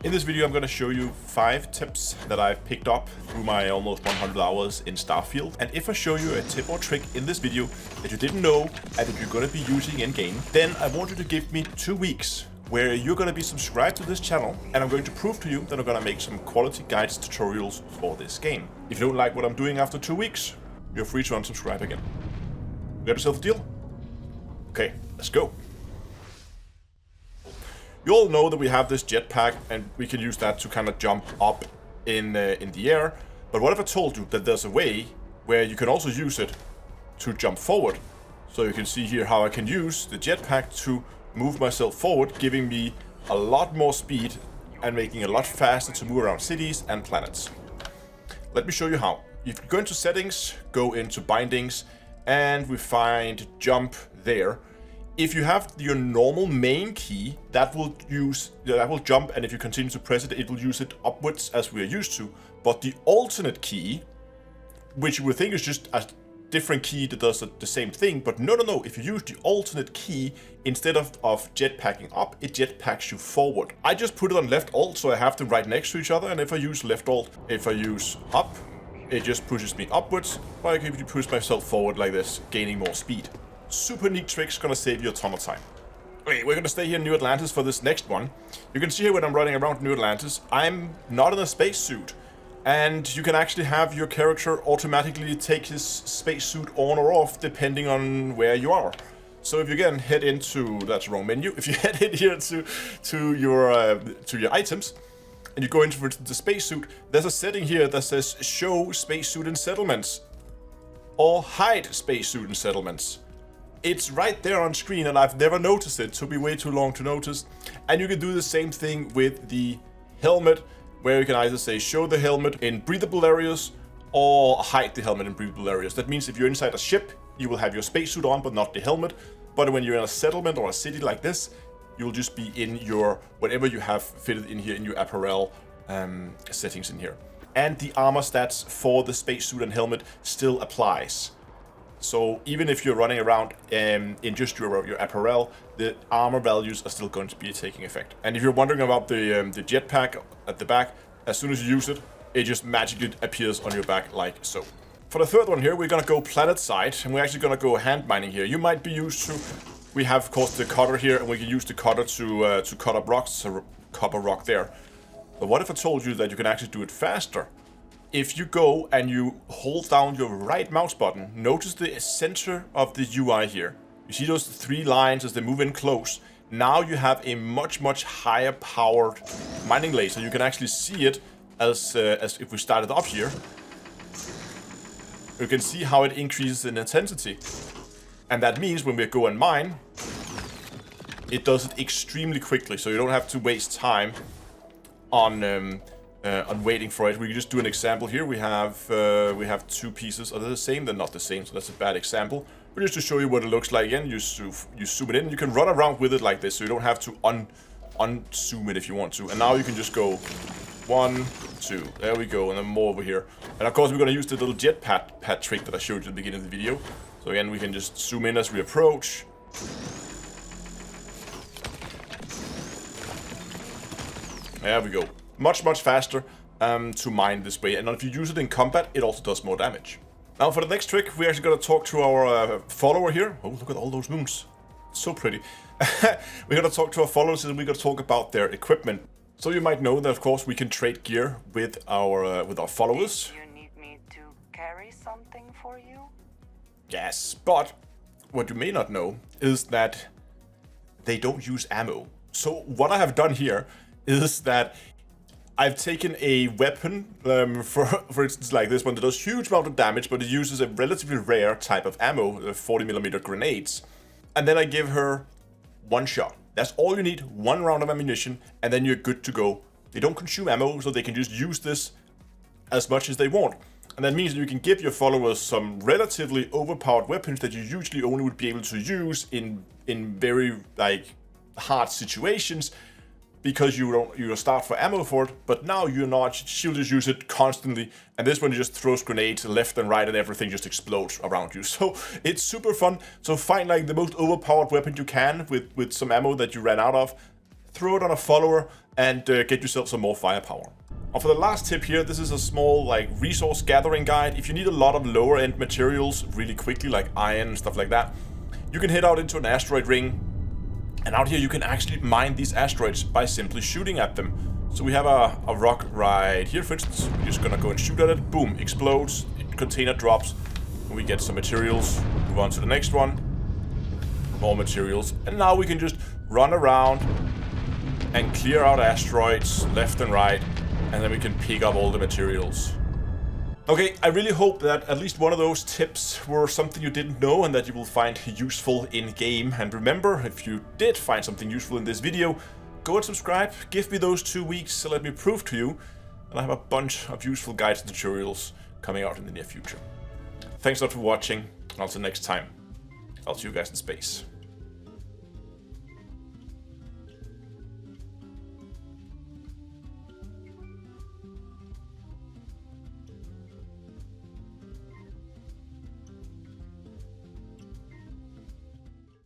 In this video, I'm going to show you 5 tips that I've picked up through my almost 100 hours in StarField. And if I show you a tip or trick in this video that you didn't know and that you're going to be using in game, then I want you to give me 2 weeks where you're going to be subscribed to this channel, and I'm going to prove to you that I'm going to make some quality guides tutorials for this game. If you don't like what I'm doing after 2 weeks, you're free to unsubscribe again. You got yourself a deal? Okay, let's go. You all know that we have this jetpack and we can use that to kind of jump up in the air. But what if I told you that there's a way where you can also use it to jump forward? So you can see here how I can use the jetpack to move myself forward, giving me a lot more speed and making it a lot faster to move around cities and planets. Let me show you how. If you go into settings, go into bindings, and we find jump there. If you have your normal main key, that will jump, and if you continue to press it, it will use it upwards as we are used to. But the alternate key, which you would think is just a different key that does the same thing, but no. If you use the alternate key, instead of jetpacking up, it jetpacks you forward. I just put it on left alt, so I have them right next to each other, and if I use left alt, if I use up, it just pushes me upwards, or I can push myself forward like this, gaining more speed. Super neat tricks, gonna save you a ton of time. Okay, we're gonna stay here in New Atlantis for this next one. You can see here when I'm running around New Atlantis, I'm not in a spacesuit. And you can actually have your character automatically take his spacesuit on or off depending on where you are. So if you again head into, that's the wrong menu, if you head in here to your items, and you go into, for instance, the spacesuit, there's a setting here that says show spacesuit in settlements, or hide spacesuit in settlements. It's right there on screen, and I've never noticed it. It took me way too long to notice. And you can do the same thing with the helmet, where you can either say show the helmet in breathable areas or hide the helmet in breathable areas. That means if you're inside a ship, you will have your spacesuit on, but not the helmet. But when you're in a settlement or a city like this, you'll just be in your, whatever you have fitted in here in your apparel settings in here. And the armor stats for the spacesuit and helmet still applies. So even if you're running around in just your apparel, the armor values are still going to be taking effect. And if you're wondering about the jetpack at the back, as soon as you use it, it just magically appears on your back like so. For the third one here, we're gonna go planet side, and we're actually gonna go hand mining here. You might be used to, we have of course the cutter here, and we can use the cutter to cut up rocks, so copper rock there. But what if I told you that you can actually do it faster? If you go and you hold down your right mouse button, notice the center of the UI here. You see those 3 lines as they move in close. Now you have a much higher powered mining laser. You can actually see it as if we started up here. You can see how it increases in intensity. And that means when we go and mine, it does it extremely quickly, so you don't have to waste time on waiting for it. We can just do an example here. We have 2 pieces. Are they the same? They're not the same, so that's a bad example. But just to show you what it looks like again, you zoom it in. You can run around with it like this, so you don't have to unzoom it if you want to. And now you can just go 1, 2. There we go, and then more over here. And of course, we're going to use the little jetpack trick that I showed you at the beginning of the video. So again, we can just zoom in as we approach. There we go. Much faster to mine this way, and if you use it in combat, it also does more damage. Now for the next trick, we're actually going to talk to our follower here. Oh, look at all those moons. So pretty. We're going to talk to our followers, and we're going to talk about their equipment. So you might know that, of course, we can trade gear with our followers. Do you need me to carry something for you? Yes, but what you may not know is that they don't use ammo. So what I have done here is that I've taken a weapon, for instance like this one, that does huge amount of damage, but it uses a relatively rare type of ammo, 40mm grenades. And then I give her 1 shot. That's all you need, 1 round of ammunition, and then you're good to go. They don't consume ammo, so they can just use this as much as they want. And that means that you can give your followers some relatively overpowered weapons that you usually only would be able to use in very hard situations, because you start for ammo for it, but now you're not. She'll just use it constantly, and this one just throws grenades left and right, and everything just explodes around you. So it's super fun. So find the most overpowered weapon you can with some ammo that you ran out of, throw it on a follower, and get yourself some more firepower. And for the last tip here, this is a small like resource gathering guide. If you need a lot of lower end materials really quickly, like iron and stuff like that, you can head out into an asteroid ring. And out here you can actually mine these asteroids by simply shooting at them. So we have a rock right here, for instance. We're just gonna go and shoot at it. Boom, explodes, container drops. We get some materials, move on to the next one. More materials. And now we can just run around and clear out asteroids left and right. And then we can pick up all the materials. Okay, I really hope that at least one of those tips were something you didn't know and that you will find useful in game. And remember, if you did find something useful in this video, go and subscribe, give me those 2 weeks to let me prove to you. And I have a bunch of useful guides and tutorials coming out in the near future. Thanks a lot for watching, and until next time, I'll see you guys in space.